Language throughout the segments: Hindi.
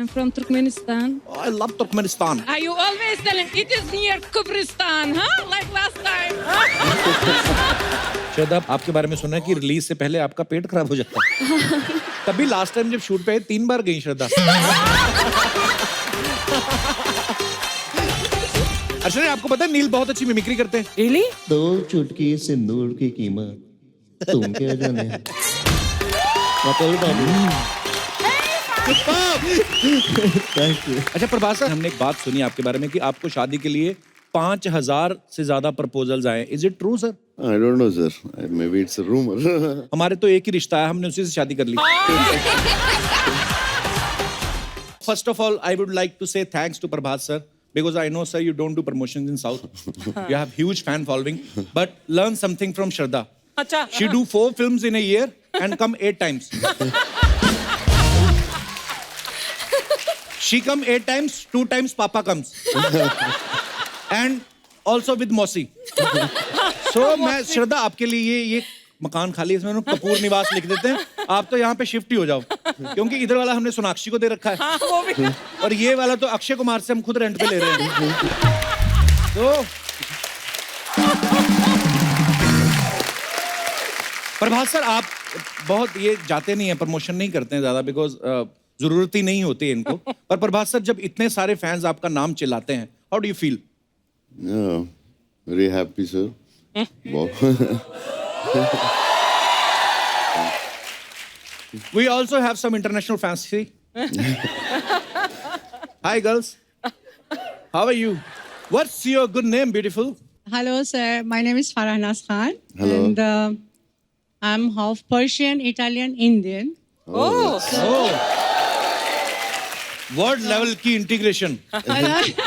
I'm from Turkmenistan. Oh, I love Turkmenistan. Are you always telling it is near Kubristan, huh? Like last time. शायद आपके बारे में सुना है कि रिलीज से पहले आपका पेट खराब हो जाता है। तभी लास्ट टाइम जब शूट पे आए 3 बार गई श्रद्धा। अर्चना, आपको पता है नील बहुत अच्छी मिमिक्री करते हैं। Really? 2 चुटकी सिंदूर की कीमत तुम क्या जाने। कपिल बाबू। Thank you. अच्छा प्रभास सर, हमने एक बात सुनी आपके बारे में कि आपको शादी के लिए 5000 से ज्यादा प्रपोजल्स आए। Is it true sir? I don't know sir. Maybe it's a rumor. हमारे तो एक ही रिश्ता है, हमने उसी से शादी कर ली। First of all, I would like to say thanks to Prabhas sir because I know sir you don't do promotions in South. You have huge fan following, but learn something from Shraddha. अच्छा। She do 4 films in a year and come 8 times. She come 8 times, 2 times Papa comes. And also with Mosi. So मैं श्रद्धा आपके लिए ये मकान खाली है, इसमें कपूर निवास लिख देते हैं। आप तो यहाँ पे शिफ्ट ही हो जाओ, क्योंकि इधर वाला हमने सोनाक्षी को दे रखा है। हाँ, वो भी। और ये वाला तो अक्षय कुमार से हम खुद रेंट पे ले रहे हैं। तो प्रभास सर, आप बहुत ये जाते नहीं हैं, प्रमोशन नहीं करते हैं ज्यादा, बिकॉज जरूरत ही नहीं होती है इनको। पर प्रभास सर, जब इतने सारे फैंस आपका नाम चिल्लाते हैं, how do you feel? Yeah, very happy sir. Wow. We also have some international fans. See? Hi girls. How are you? What's your good name, beautiful? Hello, sir. My name is Farahnas Khan. Hello. And I'm half Persian, Italian, Indian. Oh. Word level की integration. And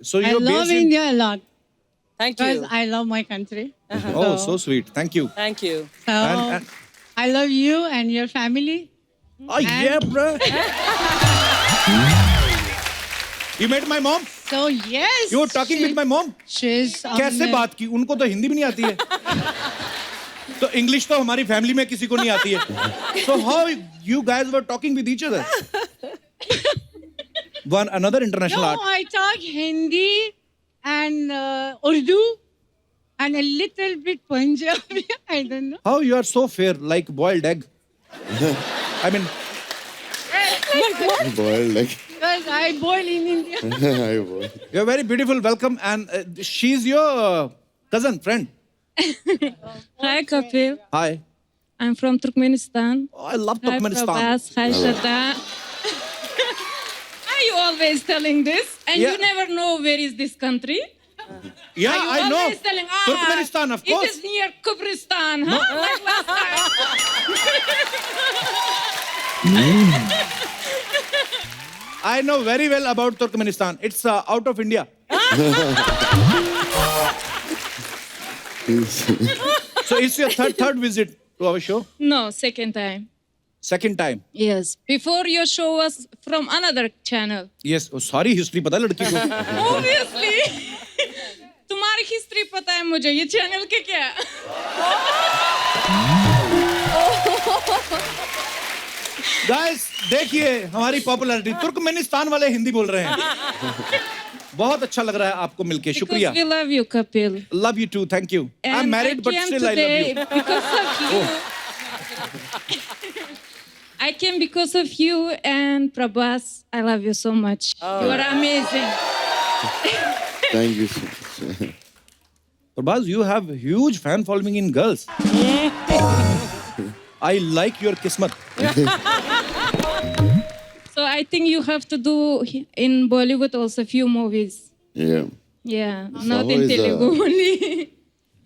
So I you're love based in... India a lot Thank because you. I love my country. Oh, so sweet. Thank you. Thank you. So And- I love you and your family. Oh yeah, bro. You met my mom? So yes. You were talking with my mom? She's कैसे बात की? उनको तो हिंदी भी नहीं आती है। तो इंग्लिश तो हमारी फैमिली में किसी को नहीं आती है। So how you guys were talking with each other? One another international No, art. I talk Hindi and Urdu and a little bit Punjabi. I don't know. How you are so fair, like boiled egg. I mean, Boiled like Because I boil in India. I boil. you're very beautiful. Welcome, and she's your cousin, friend. Hi Kapil. Hi. I'm from Turkmenistan. Oh, I love Hi Turkmenistan. Prabhas. Hi Shraddha. Are you always telling this? And Yeah. you never know where is this country? Yeah, Are you I know. always telling, Turkmenistan, of course. It is near Kubristan, huh? Like last time. I know very well about Turkmenistan. It's out of India. So it's your third visit to our show? No, second time. Second time? Yes. Before your show was from another channel. Yes. Oh, सारी history पता है लड़की को. Obviously. तुम्हारी हिस्ट्री पता है मुझे, ये चैनल के क्या? Guys, देखिए हमारी पॉपुलैरिटी। तुर्कमेनिस्तान वाले हिंदी बोल रहे हैं। बहुत अच्छा लग रहा है आपको मिलके, शुक्रिया। Because we love you, Kapil. Love you too, thank you. I'm And married, but came still I love today you. Because of you. I came because of you and Prabhas. I love you so much. You are amazing. Thank you so much. Prabhas, you have huge fan following in girls. I like your kismat. So I think you have to do in Bollywood also few movies. Yeah. Yeah, not in is a- Telugu only.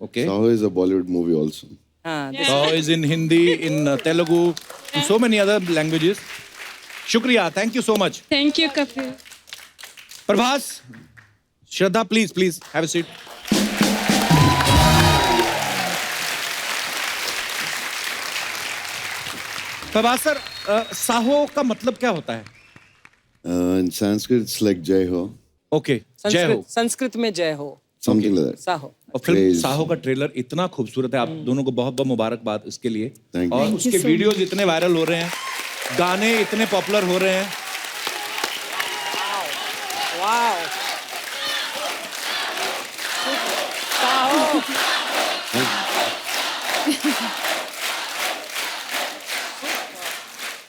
Okay. Saho is a Bollywood movie also. हाँ, So is in Hindi, in Telugu, in so many other languages. Shukriya, thank you so much. Thank you, Kapil. Prabhas, Shraddha, please have a seat. Prabhas sir, Saaho का मतलब क्या होता है? In Sanskrit, it's like Jai Ho. Okay, जय हो। संस्कृत में जय हो। Something like that. साहो। और फिल्म Praise. साहो का ट्रेलर इतना खूबसूरत है, आप दोनों को बहुत बहुत मुबारकबाद इसके लिए। Thank you. और उसके वीडियोज इतने वायरल हो रहे हैं। गाने इतने पॉपुलर हो रहे हैं। वाओ।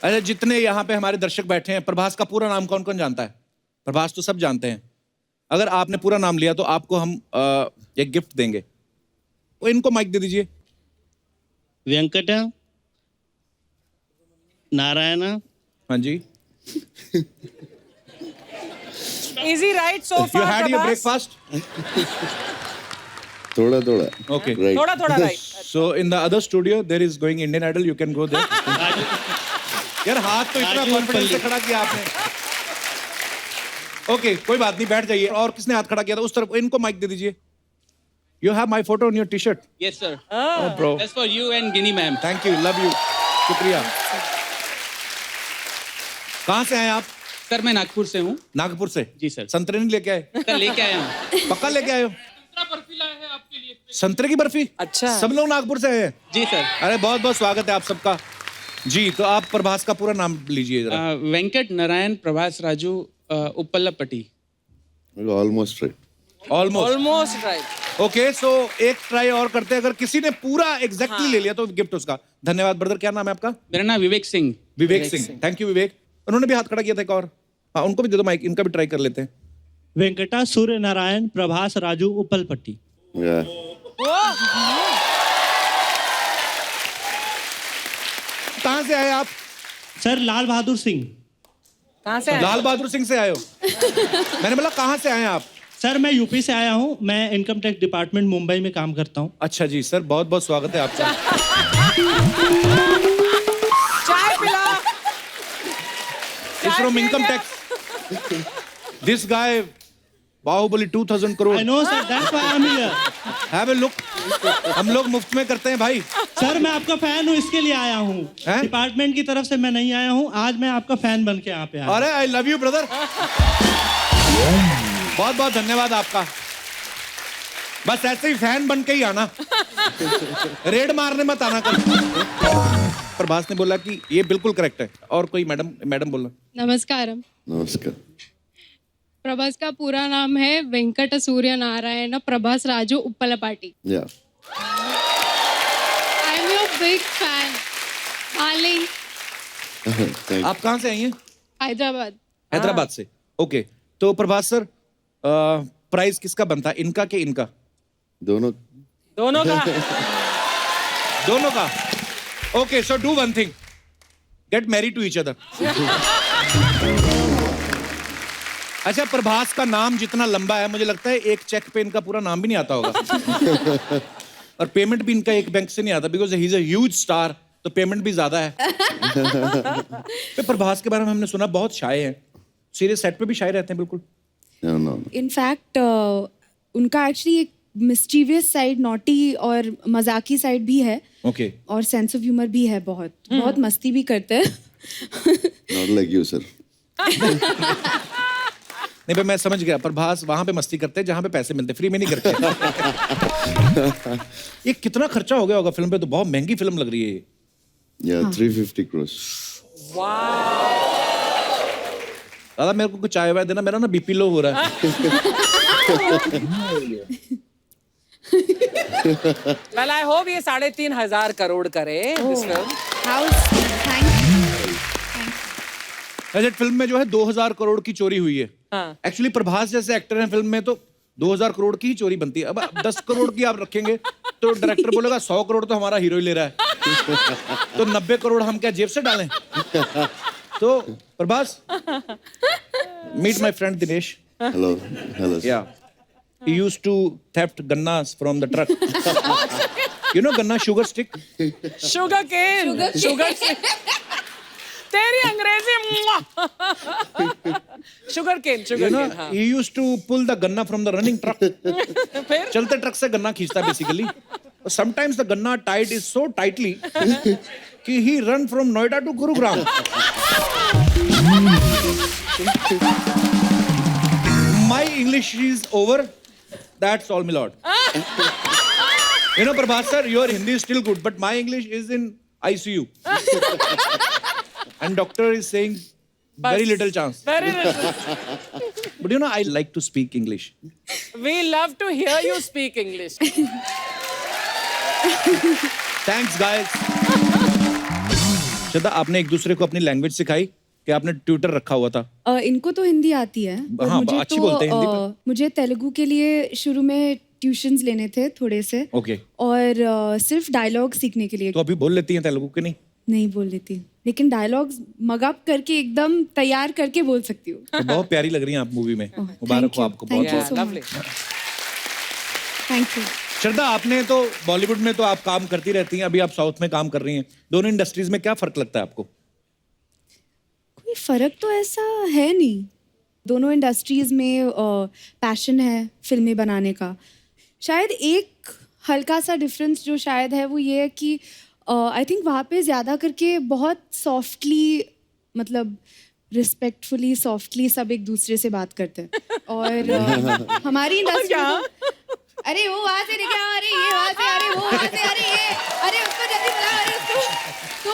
अरे जितने यहाँ पे हमारे दर्शक बैठे हैं, प्रभास का पूरा नाम कौन कौन जानता है? प्रभास तो सब जानते हैं। अगर आपने पूरा नाम लिया तो आपको हम एक गिफ्ट देंगे। वो इनको माइक दे दीजिए। वेंकट नारायण। हाँ जी। Easy right so You far. had your Prabhas. breakfast? थोड़ा थोड़ा Okay. राइट थोड़ा थोड़ा right. So in the other studio there is going Indian Idol. You can go there. यार हाथ तो इतना राजू कॉन्फिडेंस से पल्ली। खड़ा किया आपने। ओके कोई बात नहीं, बैठ जाइए। और किसने हाथ खड़ा किया था? उस तरफ इनको माइक दे दीजिए। You have my photo on your T-shirt. Yes, sir. Oh, bro. That's for you and Ginny ma'am. Thank you. Love you. शुक्रिया। कहाँ से आए आप? सर मैं नागपुर से हूँ। नागपुर से। जी सर। संतरे नहीं लेके आए? सर लेके आया हूँ। पक्का लेके आए हो? संतरे की बर्फी? अच्छा। सब लोग नागपुर से आए हैं? जी सर। अरे बहुत बहुत स्वागत है आप सबका। जी तो आप प्रभास का पूरा नाम लीजिए जरा। Venkat Narayan Prabhas Raju Uppalapati. Almost right almost. Almost right. Okay so एक ट्राई और करते हैं। अगर किसी ने पूरा एग्जैक्टली ले लिया तो गिफ्ट उसका। धन्यवाद ब्रदर। क्या नाम है आपका? मेरा नाम विवेक सिंह। विवेक सिंह। थैंक यू विवेक। उन्होंने भी हाथ खड़ा किया था एक और। हाँ उनको भी दे दो माइक, इनका भी ट्राई कर लेते हैं। वेंकटा सूर्य नारायण प्रभास राजू उप्पलपट्टी। या कहाँ से आए आप? सर लाल बहादुर सिंह। कहाँ से आए? लाल बहादुर सिंह से आए हो? मैंने बोला कहाँ से आए हैं आप? सर मैं यूपी से आया हूँ। मैं इनकम टैक्स डिपार्टमेंट मुंबई में काम करता हूँ। अच्छा जी सर, बहुत बहुत स्वागत है आपका। चाय पिला। It's from income tax. This guy, Baahubali 2000 crore. I know sir, that's why I am here. Have a look. हम लोग मुफ्त में करते हैं भाई। सर मैं आपका फैन हूँ, इसके लिए आया हूँ। हैं? डिपार्टमेंट की तरफ से मैं नहीं आया हूँ। आज मैं आपका फैन बन के यहाँ पे आया। अरे आई लव यू ब्रदर। बहुत बहुत धन्यवाद आपका। बस ऐसे ही फैन बन के ही आना, रेड मारने मत आना कर। प्रभास ने बोला कि ये बिल्कुल करेक्ट है। और कोई मैडम बोला। नमस्कारम। नमस्कार प्रभास का पूरा नाम है वेंकट सूर्य नारायण प्रभास राजू उप्पलपाटी। या I am your big fan darling. Thank आप कहाँ से आई हैं? हैदराबाद। हैदराबाद से। ओके तो प्रभास सर प्राइस किसका बनता है, इनका कि इनका? दोनों दोनों का। दोनों का। Okay so do one thing, get married to each other. अच्छा प्रभास का नाम जितना लंबा है मुझे लगता है एक चेक पे इनका पूरा नाम भी नहीं आता होगा। और पेमेंट भी इनका एक बैंक से नहीं आता, because he is a huge star, तो पेमेंट भी ज्यादा है। तो प्रभास के बारे में हमने सुना बहुत शाय है, सीरियस सेट पे भी शाय रहते हैं बिल्कुल। नो इनफैक्ट उनका एक्चुअली एक मिस्चीवियस साइड, नॉटी और मजाकी साइड भी है। ओके और सेंस ऑफ ह्यूमर भी है, बहुत मस्ती भी करते हैं। Not like you sir. नहीं भाई मैं समझ गया, प्रभास वहां पे मस्ती करते हैं जहां पे पैसे मिलते, फ्री में नहीं करते। ये कितना खर्चा हो गया होगा फिल्म पे? तो बहुत महंगी फिल्म लग रही है ये। या 350 crores। दादा मेरे को कुछ चाय वाय देना, मेरा ना बीपी लो हो रहा है। Well, I hope ये 3,500 करोड़ करे this film. वैसे फिल्म में जो है 2000 करोड़ की चोरी हुई है। हाँ। एक्चुअली प्रभास जैसे एक्टर हैं फिल्म में तो 2000 करोड़ की ही चोरी बनती है। अब 10 करोड़ की आप रखेंगे तो डायरेक्टर बोलेगा 100 करोड़ तो हमारा हीरो ही ले रहा है, तो 90 करोड़ हम क्या जेब से डालें? तो Prabhas, meet my friend Dinesh. Hello hello Yeah. He used to theft gannas from the truck. You know ganna, sugar stick? Sugar cane. Sugar cane. तेरी अंग्रेजी। Sugar cane. You Sugar know, cane. हाँ। he used to pull the ganna from the running truck. फिर चलते ट्रक से गन्ना खींचता basically. Sometimes the ganna tied is so tightly कि he run from Noida to Gurugram. My English is over. That's all, my lord. You know, Prabhas sir, your Hindi is still good, but my English is in ICU. And doctor is saying very little chance. Very little. But you know, I like to speak English. We love to hear you speak English. Thanks guys. श्रद्धा, आपने एक दूसरे को अपनी लैंग्वेज सिखाई कि आपने ट्यूटर रखा हुआ था? इनको तो हिंदी आती है, पर हाँ, मुझे अच्छी बोलते हैं हिंदी पर। मुझे तेलुगु के लिए शुरू में ट्यूशंस लेने थे थोड़े से। Okay. और सिर्फ डायलॉग सीखने के लिए। तो अभी बोल लेती हैं तेलुगु के? नहीं बोल लेती, लेकिन डायलॉग्स मगअप करके एकदम तैयार करके बोल सकती हूँ। तो बहुत प्यारी लग रही हैं आप मूवी में। मुबारक हो आपको बहुत। Thank you so Lovely. much. Thank you. श्रद्धा, आपने तो बॉलीवुड में तो आप काम करती रहती हैं, अभी आप साउथ में काम कर रही हैं। दोनों इंडस्ट्रीज में क्या फर्क लगता है आपको? कोई फर्क तो ऐसा है नहीं। दोनों इंडस्ट्रीज में पैशन है फिल्में बनाने का। शायद एक हल्का सा डिफरेंस जो शायद है वो ये है कि आई थिंक वहाँ पे ज़्यादा करके बहुत सॉफ्टली, मतलब रिस्पेक्टफुली सॉफ्टली सब एक दूसरे से बात करते हैं। और हमारी इंडस्ट्री में अरे वो वहाँ से लेके आओ, अरे ये वहाँ से, अरे वो वहाँ से, अरे ये, अरे उसको जल्दी बुलाओ, अरे उसको। तो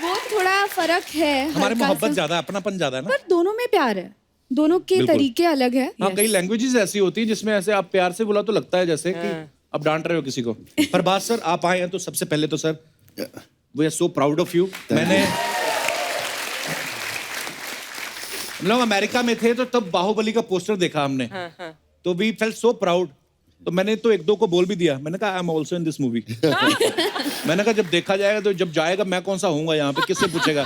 वो थोड़ा फर्क है। हमारे हल्का मोहब्बत सा। ज्यादा है, अपनापन ज्यादा है ना। पर दोनों में प्यार है, दोनों के बिल्कुल। तरीके अलग है। हाँ, कई लैंग्वेजेस ऐसी होती हैं जिसमें ऐसे आप प्यार से बोला तो लगता है जैसे कि आप डांट रहे हो किसी को। पर बात सर, आप आए हैं तो सबसे पहले तो sir we are so proud of you. मैंने हम लोग अमेरिका में थे तो तब बाहुबली का पोस्टर देखा हमने, तो वी फेल्ट सो प्राउड। तो मैंने तो एक दो को बोल भी दिया, मैंने कहा I am also in this movie. मैंने कहा जब देखा जाएगा तो जब जाएगा मैं कौन सा होऊंगा यहाँ पे, किससे पूछेगा,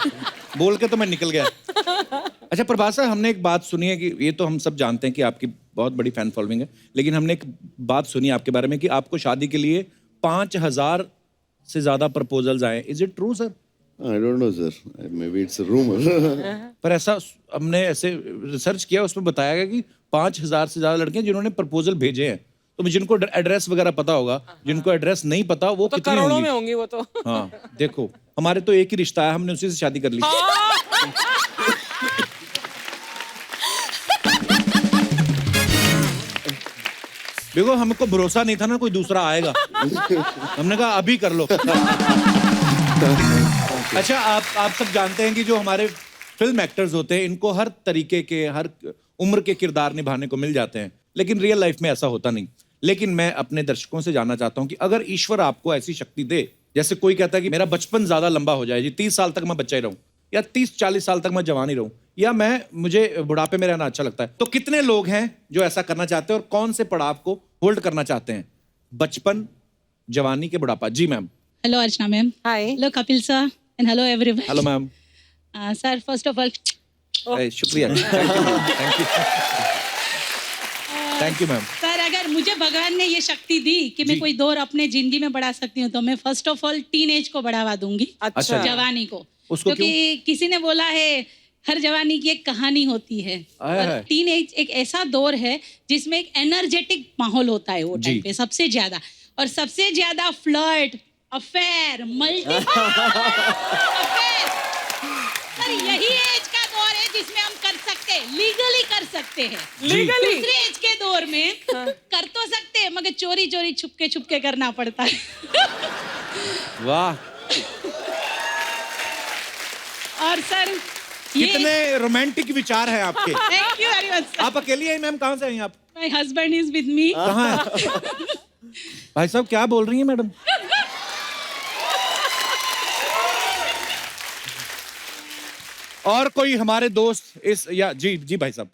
बोल के तो मैं निकल गया। अच्छा प्रभास सर, हमने एक बात सुनी है कि ये तो हम सब जानते हैं कि आपकी बहुत बड़ी फैन फॉलोइंग है, लेकिन हमने एक बात सुनी है आपके बारे में कि आपको शादी के लिए 5,000 से ज्यादा प्रपोजल्स आए। Is it true sir? I don't know, sir. Maybe it's a rumor. पर ऐसा हमने ऐसे रिसर्च किया, उसमें बताया गया कि 5,000 से ज्यादा लड़कियां जिन्होंने प्रपोजल भेजे हैं। तो जिनको एड्रेस वगैरह पता होगा, जिनको एड्रेस नहीं पता वो तो कितनी करोड़ों होंगी? में होंगी वो तो। हाँ देखो, हमारे तो एक ही रिश्ता है, हमने उसी से शादी कर ली। देखो हमको भरोसा नहीं था ना कोई दूसरा आएगा, हमने कहा अभी कर लो। अच्छा, आप सब जानते हैं कि जो हमारे फिल्म एक्टर्स होते हैं इनको हर तरीके के, हर उम्र के किरदार निभाने को मिल जाते हैं, लेकिन रियल लाइफ में ऐसा होता नहीं। लेकिन मैं अपने दर्शकों से जानना चाहता हूं कि अगर ईश्वर आपको ऐसी शक्ति दे, जैसे कोई कहता है कि मेरा बचपन ज्यादा लंबा हो जाए जी, 30 साल तक मैं बच्चा ही रहूं, या 30-40 साल तक मैं जवान ही रहूं, या मुझे बुढ़ापे में रहना अच्छा लगता है, तो कितने लोग हैं जो ऐसा करना चाहते हैं और कौन से पड़ाव को होल्ड करना चाहते हैं? बचपन, जवानी के बुढ़ापा। जी ma'am. Hello, Archana ma'am. Hi. Hello, Kapil sir. And hello, everyone. Hello ma'am. Sir, first of all, शुक्रिया। Thank you. Thank you ma'am. Sir अगर मुझे भगवान ने ये शक्ति दी कि मैं कोई दौर अपने जिंदगी में बढ़ा सकती हूँ, तो मैं फर्स्ट ऑफ ऑल टीनेज को बढ़ावा दूंगी। अच्छा। जवानी को। उसको क्योंकि किसी ने बोला है हर जवानी की एक कहानी होती है, और टीनेज एक ऐसा दौर है जिसमें एक एनर्जेटिक माहौल होता है वो टाइम पे सबसे ज्यादा, और सबसे ज्यादा flirt, affair, multi affair. Sir यही एज का दौर है जिसमें हम कर सकते हैं, लीगली कर सकते हैं। लीगली? दूसरे एज के दौर में कर तो सकते हैं, मगर चोरी चोरी छुपके करना पड़ता है। वाह, और सर कितने रोमांटिक विचार हैं आपके। Thank you very much. आप अकेली हैं मैम? कहाँ से आई आप? My husband is with me. कहाँ है? भाई साहब क्या बोल रही हैं मैडम? और कोई हमारे दोस्त इस या जी भाई साहब।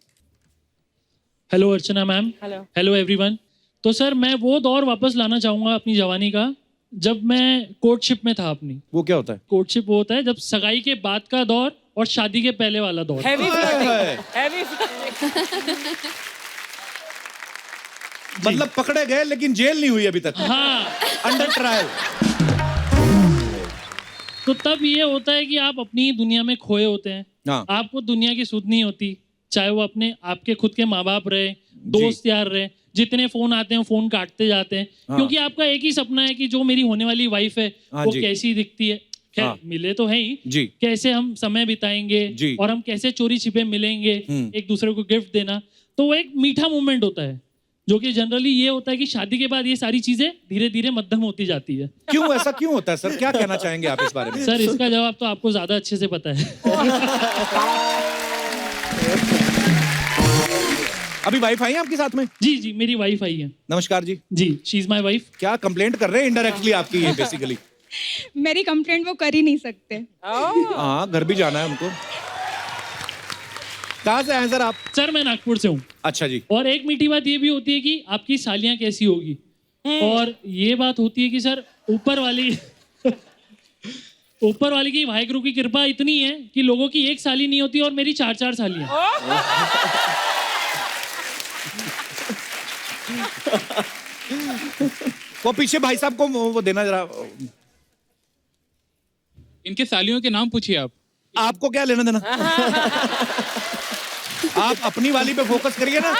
हेलो अर्चना मैम। Hello everyone. तो सर मैं वो दौर वापस लाना चाहूंगा अपनी जवानी का जब मैं कोर्टशिप में था अपनी। वो क्या होता है? कोर्टशिप वो होता है जब सगाई के बाद का दौर और शादी के पहले वाला दौर। Heavy flirting. Heavy flirting. मतलब पकड़े गए लेकिन जेल नहीं हुई अभी तक। हाँ, अंडर ट्रायल। तो तब ये होता है कि आप अपनी दुनिया में खोए होते हैं। हाँ। आपको दुनिया की सुध नहीं होती, चाहे वो अपने आपके खुद के माँ बाप रहे, दोस्त यार रहे, जितने फोन आते हैं फोन काटते जाते हैं। हाँ। क्योंकि आपका एक ही सपना है कि जो मेरी होने वाली वाइफ है हाँ वो जी। कैसी दिखती है। खैर हाँ। मिले तो है ही जी। कैसे हम समय बिताएंगे जी। और हम कैसे चोरी छिपे मिलेंगे, एक दूसरे को गिफ्ट देना, तो वो एक मीठा मोमेंट होता है जो कि जनरली ये होता है कि शादी के बाद ये सारी चीजें धीरे धीरे मध्यम होती जाती है। क्यों ऐसा क्यों होता है सर? क्या कहना चाहेंगे आप इस बारे में? सर इसका जवाब तो आपको ज्यादा अच्छे से पता है। अभी वाइफ आई है आपके साथ में? जी जी, मेरी वाइफ आई है। नमस्कार जी। जी, शी इज माई वाइफ। क्या कंप्लेंट कर रहे हैं इनडायरेक्टली आपकी ये बेसिकली? मेरी कंप्लेंट वो कर ही नहीं सकते। हाँ, घर भी जाना है उनको। कहाँ से आए सर आप? सर मैं नागपुर से हूँ। अच्छा जी। और एक मीठी बात ये भी होती है कि आपकी सालियाँ कैसी होगी, और ये बात होती है कि सर ऊपर वाली की वाहिगुरु की कृपा इतनी है कि लोगों की एक साली नहीं होती और मेरी 4-4 सालियाँ। वो पीछे भाई साहब को वो देना जरा। इनके सालियों के नाम पूछिए आप। आपको क्या लेना देना? आप अपनी वाली पे फोकस करिए ना।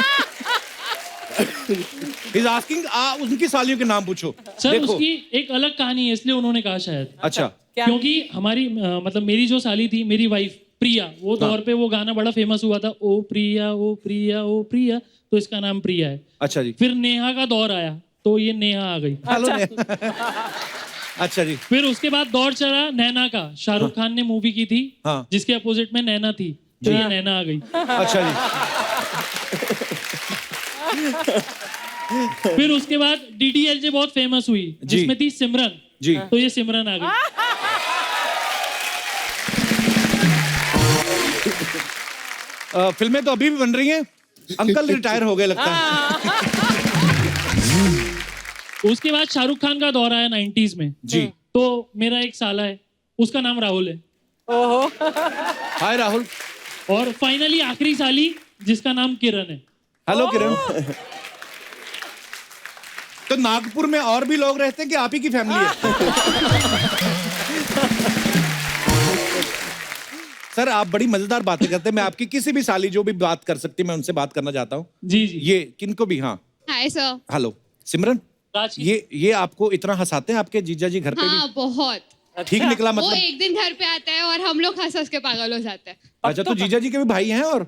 He's asking, उनकी सालियों के नाम पूछो। सर देखो। उसकी एक अलग कहानी है, इसलिए उन्होंने कहा शायद। अच्छा। क्योंकि हमारी मतलब मेरी जो साली थी, मेरी वाइफ प्रिया, वो दौर पे वो गाना बड़ा फेमस हुआ था, ओ प्रिया ओ प्रिया ओ प्रिया, तो इसका नाम प्रिया है। अच्छा जी। फिर नेहा का दौर आया तो ये नेहा आ गई। अच्छा जी। फिर उसके बाद दौर चला नैना का, शाहरुख खान ने मूवी की थी हाँ। जिसके अपोजिट में नैना थी, तो ये नैना आ गई। अच्छा जी। फिर उसके बाद DDLJ बहुत फेमस हुई, जिसमें थी सिमरन जी, तो ये सिमरन आ गई। फिल्में तो अभी भी बन रही हैं। अंकल रिटायर हो गए लगता है। उसके बाद शाहरुख खान का दौर आया 90s में जी। तो मेरा एक साला है, उसका नाम राहुल है। हाय राहुल। और फाइनली आखिरी साली जिसका नाम किरण है। हेलो किरण। तो नागपुर में और भी लोग रहते हैं कि आप ही की फैमिली है? सर आप बड़ी मजेदार बातें करते हैं। मैं आपकी किसी भी साली जो भी बात कर सकती, मैं उनसे बात करना चाहता हूँ। जी जी। ये किनको भी? हाँ हाय सर। हेलो सिमरन। राज की- ये आपको इतना हंसाते हैं आपके जीजा जी घर पे हाँ भी? बहुत। ठीक निकला वो मतलब? एक दिन घर पे आता है और हम लोग हंस हंस के पागल हो जाते हैं। अच्छा, तो जीजा जी के भी भाई हैं? और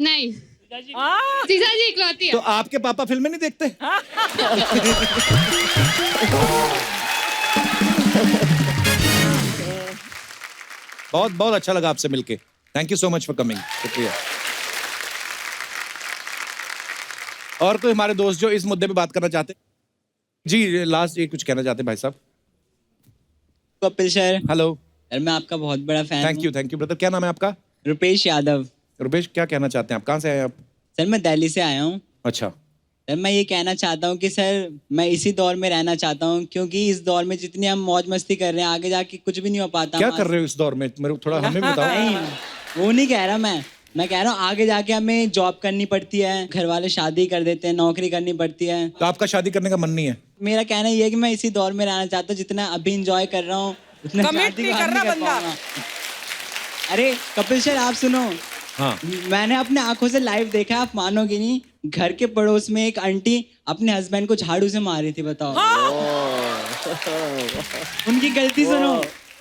नहीं, जीजा जी इकलौती है। तो आपके पापा फिल्में नहीं देखते? बहुत बहुत अच्छा लगा आपसे मिलके। Thank you so much for coming. शुक्रिया। और कोई हमारे दोस्त जो इस मुद्दे पे बात करना चाहते? जी लास्ट ये कुछ कहना चाहते भाई साहब? Kapil sir, hello. सर मैं आपका बहुत बड़ा फैन थैंक यू ब्रदर। क्या नाम है आपका? रुपेश यादव। रुपेश, क्या कहना चाहते हैं आप? कहाँ से आए आप? सर मैं दिल्ली से आया हूँ। अच्छा। सर मैं ये कहना चाहता हूँ कि सर मैं इसी दौर में रहना चाहता हूँ, क्योंकि इस दौर में जितनी हम मौज मस्ती कर रहे हैं आगे जाके कुछ भी नहीं हो पाता। क्या कर रहे हो इस दौर में? मेरे को थोड़ा हमें भी बताओ। नहीं, वो नहीं कह रहा मैं कह रहा हूँ आगे जाके हमें जॉब करनी पड़ती है, घर वाले शादी कर देते हैं, नौकरी करनी पड़ती है। तो आपका शादी करने का मन नहीं है? मेरा कहना ये है कि मैं इसी दौर में रहना चाहता हूँ, जितना अभी इंजॉय कर रहा हूँ उतना Commit शादी नहीं के कर बाद रहा नहीं कर बंदा। पाऊंगा। अरे कपिल सर आप सुनो, हाँ। मैंने अपने आंखों से लाइव देखा, आप मानोगे नहीं, घर के पड़ोस में एक आंटी अपने हस्बैंड को झाड़ू से मार रही थी। बताओ। उनकी गलती सुनो,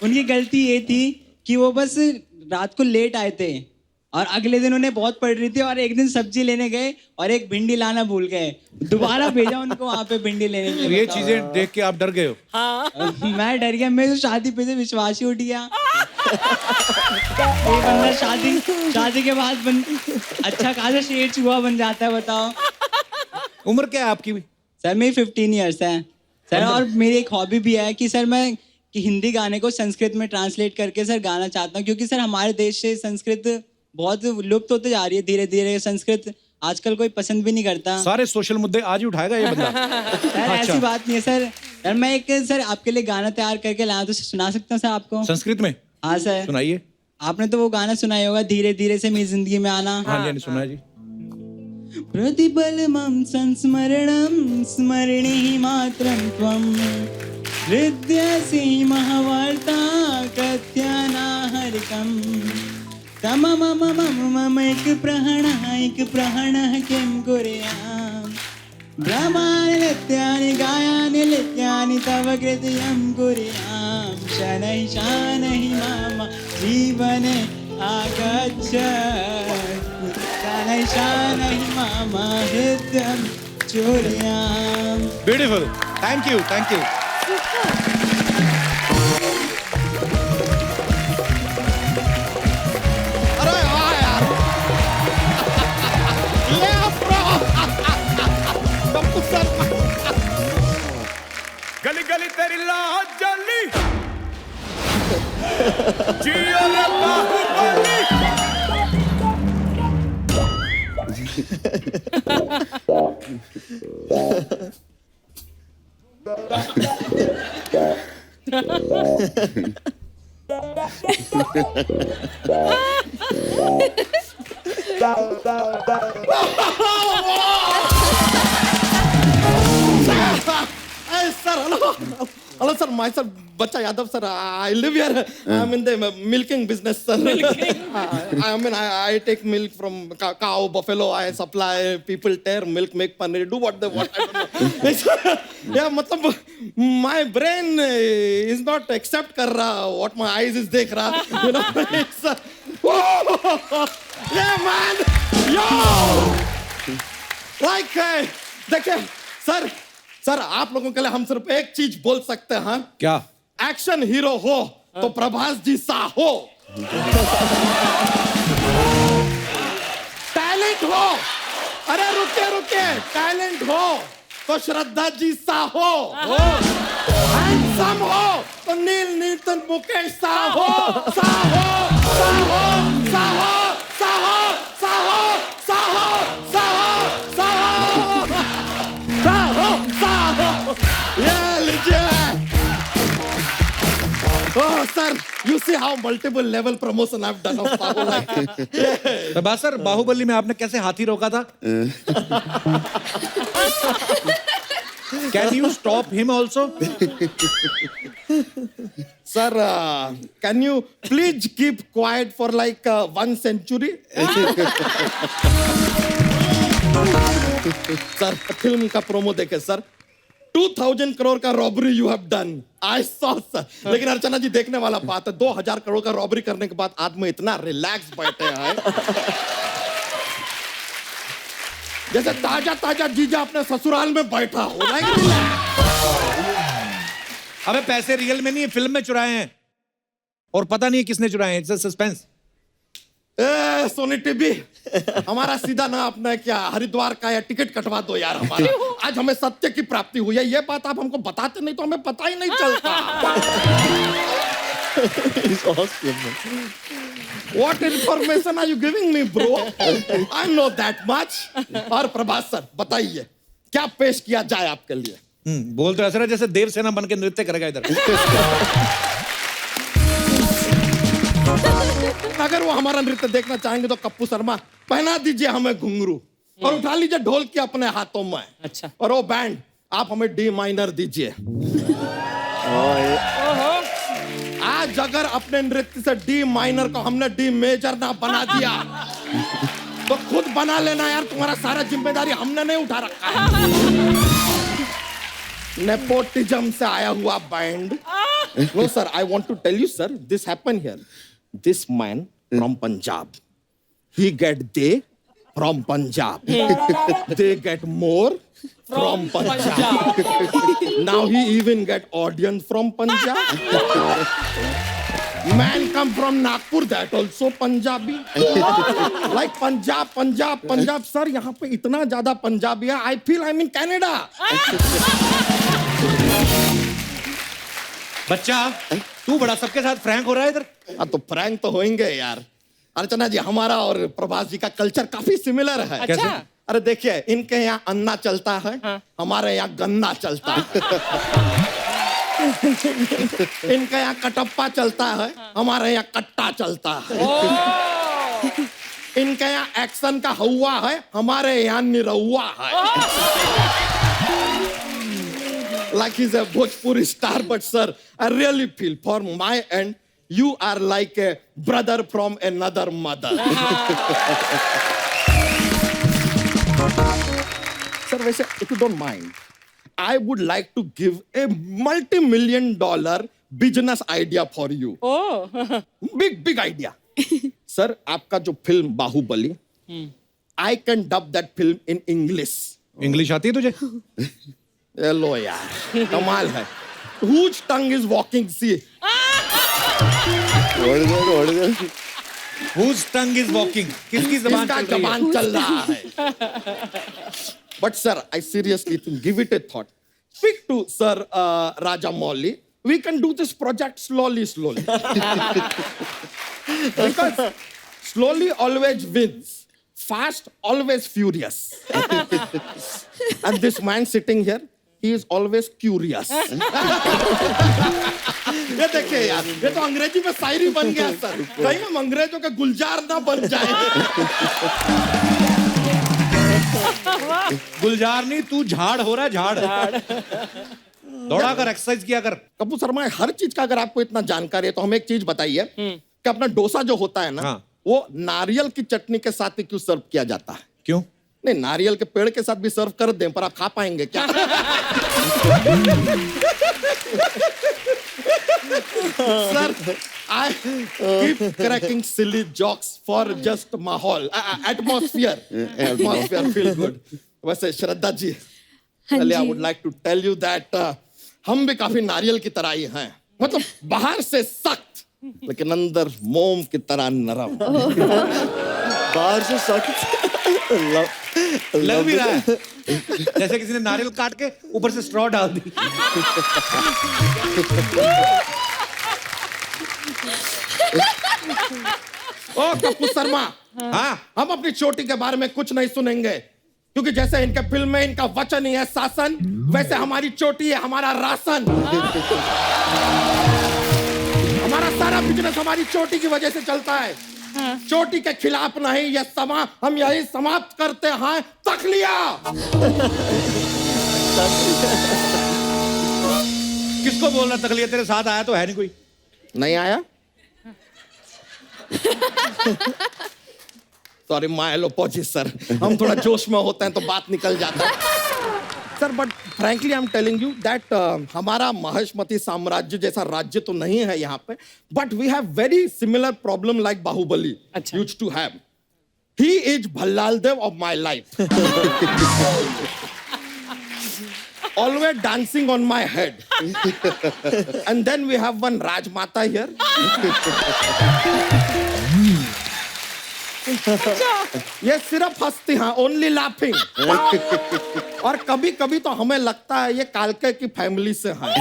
उनकी गलती ये थी कि वो बस रात को लेट आए थे और अगले दिन उन्हें बहुत पड़ रही थी, और एक दिन सब्जी लेने गए और एक भिंडी लाना भूल गए, दोबारा भेजा उनको वहां पे भिंडी लेने के लिए। ये बताओ। चीजें देख के आप डर गए हो? मैं डर गया, मेरे तो शादी पे से विश्वास ही उठ गया। ये बंदा शादी के बाद अच्छा खासा शेर चूहा बन जाता है। बताओ। उम्र क्या है आपकी? सर मेरी 15 ईयर्स है सर, और मेरी एक हॉबी भी है कि सर मैं हिंदी गाने को संस्कृत में ट्रांसलेट करके सर गाना चाहता हूँ, क्योंकि सर हमारे देश से संस्कृत बहुत लुप्त होते जा रही है धीरे धीरे। संस्कृत आजकल कोई पसंद भी नहीं करता। सारे सोशल मुद्दे आज ही उठाएगा ये बंदा। सर ऐसी बात नहीं है सर। सर मैं एक सर आपके लिए गाना तैयार करके लाया, तो सुना सकता हूँ सर आपको? संस्कृत में? हाँ सर सुनाइए। आपने तो वो गाना सुना ही होगा, धीरे धीरे से मेरी जिंदगी में आना। हाँ जी, सुना है जी। प्रतिबलमं संस्मरणं स्मरणे मात्रं त्वं हृद्यसि महावार्ता कथ्यानाहरिकम् तम मम मम मम एक प्रहणः किं कुर्याम् ब्रह्माणि नित्यानि गायानि नित्यानि तव कृत्यं कुर्याम् शनैः शनैः मम जीवने आगच्छ शनैः शनैः मम हृदयं चोरियां। Beautiful, thank you, thank you. अरे वाह यार, ले ब्रो, गली गली तेरी लाज जली जियो रे Baahubali. Sir hello sir, my sir Bachcha Yadav sir, I live here, I am in the milking business sir. I mean I take milk from cow, buffalo, I supply people their milk, make paneer, do what they want, I don't know. या मतलब my brain is not accept कर रहा व्हाट माय आईज इज देख रहा, you know. It's yeah man, yo like देखिए सर, सर आप लोगों के लिए हम सिर्फ एक चीज बोल सकते हैं। क्या? एक्शन हीरो हो तो प्रभास जी सा हो, टैलेंट हो, अरे रुके रुके, टैलेंट हो तो श्रद्धा जी सा हो, हैंडसम हो तो नील नीतन मुकेश सा हो, सा हो, सा हो, सा हो, सा हो, सा हो, सा हो, सा हो, सा हो, सा हो, सा हो, ये लीजिए। Oh, sir, you see how multiple level promotion I've done of Saho, like. Prabhas sir, Baahubali में आपने कैसे हाथी रोका था? Can you stop him also? Sir, can you please keep quiet for like 1 century? Sir, film का प्रोमो देखे सर, 2000 करोड़ का robbery you have done, I saw sir. लेकिन अर्चना जी देखने वाला बात है, 2000 करोड़ का रॉबरी करने के बाद आदमी इतना रिलैक्स बैठे हैं जैसे ताजा ताजा जीजा अपने ससुराल में बैठा हो। अबे पैसे रियल में नहीं है, फिल्म में चुराए हैं और पता नहीं है किसने चुराए हैं। It's suspense. A Sony TV, हमारा सीधा ना अपना क्या हरिद्वार का या टिकट कटवा दो यार हमारा। आज हमें सत्य की प्राप्ति हुई है, ये बात आप हमको बताते नहीं तो हमें पता ही नहीं चलता। What information are you giving me, bro? I know that much. और प्रभास सर बताइए क्या पेश किया जाए आपके लिए? बोल तो ऐसा रहा जैसे देवसेना बन के नृत्य करेगा इधर। अगर वो हमारा नृत्य देखना चाहेंगे तो कप्पू शर्मा पहना दीजिए हमें घुंघरू और उठा लीजिए ढोल की अपने हाथों में। अच्छा। और वो बैंड आप हमें डी माइनर दीजिए। आज अगर अपने नृत्य से डी माइनर को हमने डी मेजर ना बना दिया तो खुद बना लेना यार, तुम्हारा सारा जिम्मेदारी हमने नहीं उठा रखा है। नेपोटिज्म से आया हुआ band. No sir, I want to tell you sir, this happen here. This man from Punjab, he get they from Punjab. They get more from Punjab. Now he even get audience from Punjab. Man come from Nagpur, that also Punjabi. Like Punjab, Punjab, Punjab. Sir, यहाँ पे इतना ज़्यादा पंजाबी है, I feel I'm in Canada. बच्चा, तू बड़ा सबके साथ फ्रैंक हो रहा है इधर। हाँ तो फ्रैंक तो होंगे यार। अर्चना जी, हमारा और प्रभास जी का कल्चर काफी सिमिलर है। अच्छा। अरे देखिए, इनके यहाँ अन्ना चलता है, हमारे यहाँ गन्ना चलता है। इनके यहाँ कटप्पा चलता है, हमारे यहाँ कट्टा चलता है। इनके यहाँ एक्शन का हवा है, हमारे यहाँ निरहुआ है। Like he's a Bhojpuri star, but sir, I really feel for my end, you are like a brother from another mother. Sir, वैसे if you don't mind, I would like to give a multi-million-dollar business idea for you. Oh, big idea. Sir, आपका जो film Baahubali, I can dub that film in English. English आती है तुझे? ये लो यार, कमाल है. Whose tongue is walking? See. Whose tongue is walking? किसकी ज़बान किसका चल रही है? ज़बान चल रहा है? But sir, I seriously think, give it a thought. Speak to Sir Rajamouli. We can do this project slowly. Because slowly always wins. Fast always furious. And this man sitting here, he is always curious. ये देखिए यार, ये तो अंग्रेजी में शायरी बन गया सर. कहीं हम अंग्रेजों के गुलजार ना बन जाए. गुलजार नहीं, तू झाड़ हो रहा है, झाड़. दौड़ा कर, एक्सरसाइज किया कर. कपूर शर्मा, हर चीज का अगर आपको इतना जानकारी है तो हमें एक चीज बताइए कि अपना डोसा जो होता है ना, वो नारियल की चटनी के साथ ही क्यों सर्व किया जाता है? क्यों? नहीं, नारियल के पेड़ के साथ भी सर्व कर दें, पर आप खा पाएंगे क्या? Sir, I keep cracking silly jokes for just माहौल, atmosphere feel good. वैसे श्रद्धा जी, पहले I would like to tell you that हम भी काफी नारियल की तरह ही हैं. मतलब बाहर से सख्त, लेकिन अंदर मोम की तरह नरम. बाहर से सख्त, लग भी रहा है जैसे किसी ने नारियल काट के ऊपर से स्ट्रॉ डाल दी. ओ कपूर शर्मा, हाँ, हम अपनी चोटी के बारे में कुछ नहीं सुनेंगे, क्योंकि जैसे इनके फिल्म में इनका वचन ही है शासन, वैसे हमारी चोटी है हमारा राशन. हमारा सारा बिजनेस हमारी चोटी की वजह से चलता है. चोटी के खिलाफ नहीं, यह समा हम यही समाप्त करते हैं. तखलिया. किसको बोलना तकलीफ? तेरे साथ आया तो है नहीं कोई? नहीं आया? Sorry, my apology sir. हम थोड़ा जोश में होते हैं तो बात निकल जाता है sir. But frankly I am telling you that हमारा महेशमती साम्राज्य जैसा राज्य तो नहीं है यहाँ पे, but we have very similar problem like Baahubali used to have. He is Bhallaladeva of my life. Always dancing on my head. And then we have one Rajmata here. ये सिर्फ हंसती हैं, only laughing. और कभी कभी तो हमें लगता है ये कालके की फैमिली से हैं.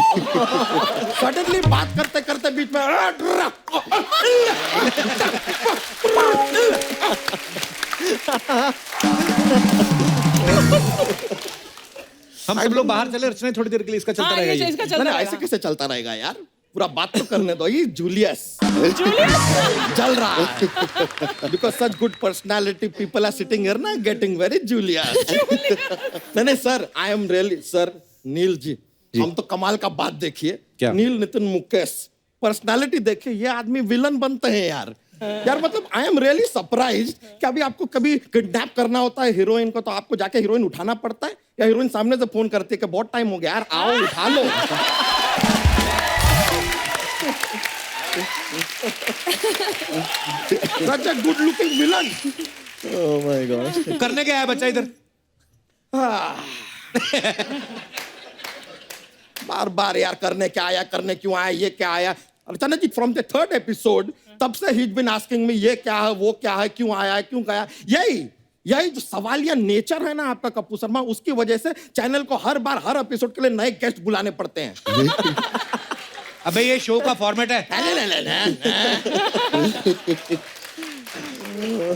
सडनली बात करते करते बीच में हम सब लोग बाहर चले, रचना थोड़ी देर के लिए इसका चलता रहेगा. ये ऐसे कैसे चलता रहेगा यार? पूरा बात तो करने दो. ये जूलियस जल रहा है. Because such good personality people are sitting here ना, getting very Julius. नहीं sir, I am really sir. Neel ji, हम तो कमाल का बात देखिए. नील नितिन मुकेश पर्सनालिटी देखिए, ये आदमी विलन बनते हैं यार. मतलब आई एम रियली सरप्राइज्ड कि अभी आपको कभी किडनैप करना होता है हीरोइन को, तो आपको जाके हीरोइन उठाना पड़ता है, या हीरोइन सामने से फोन करती है कि बहुत टाइम हो गया यार, आओ उठा लो. Such a good looking villain. Oh my God. करने क्या है बच्चा इधर? बार बार यार करने क्या आया, करने क्यों आया, ये क्या आया. अर्चना जी, फ्रॉम द थर्ड एपिसोड तब से ही बीन आस्किंग मी ये क्या है, वो क्या है, क्यों आया, क्यों गया. यही जो सवालिया नेचर है ना आपका कपूर शर्मा, उसकी वजह से चैनल को हर बार हर एपिसोड के लिए नए गेस्ट बुलाने पड़ते हैं. अबे ये शो का फॉर्मेट है.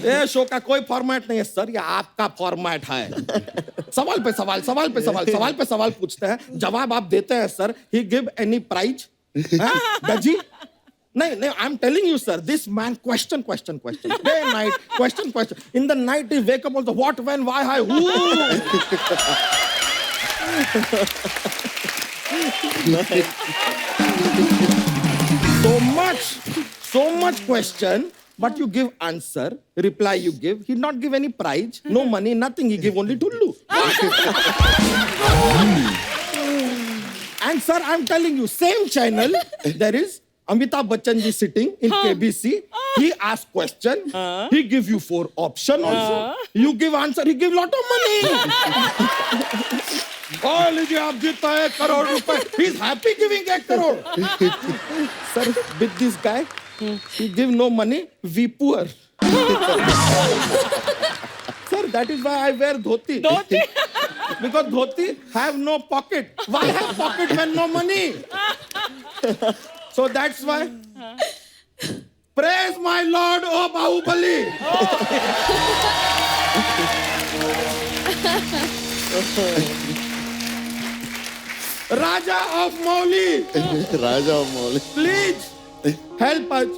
ये शो का कोई फॉर्मेट नहीं है सर, ये आपका फॉर्मेट है. सवाल पे सवाल, सवाल पे सवाल, सवाल पे सवाल पूछते हैं, जवाब आप देते हैं सर. ही गिव एनी प्राइज? दजी? नहीं, I am telling you sir, this man question day night, question. In the night he wake up also, what, when, why, how, who. So much question, but you give answer, reply you give. He not give any prize, no money, nothing. He give only tullu. And sir, I'm telling you, same channel, there is Amitabh Bachchan ji sitting in KBC. He asks question. He give you 4 option also. You give answer. He give lot of money. Oh, लीजिए आप जीता 1 करोड़ रुपए. He's happy giving 1 crore. Sir, with this guy, he give no money. We poor. Sir, that is why I wear dhoti. Dhoti? Because dhoti have no pocket. Why have pocket when no money? So that's why. Praise my Lord, oh Bahubali. Raja of Mauli. Raja of Mauli. Please help us.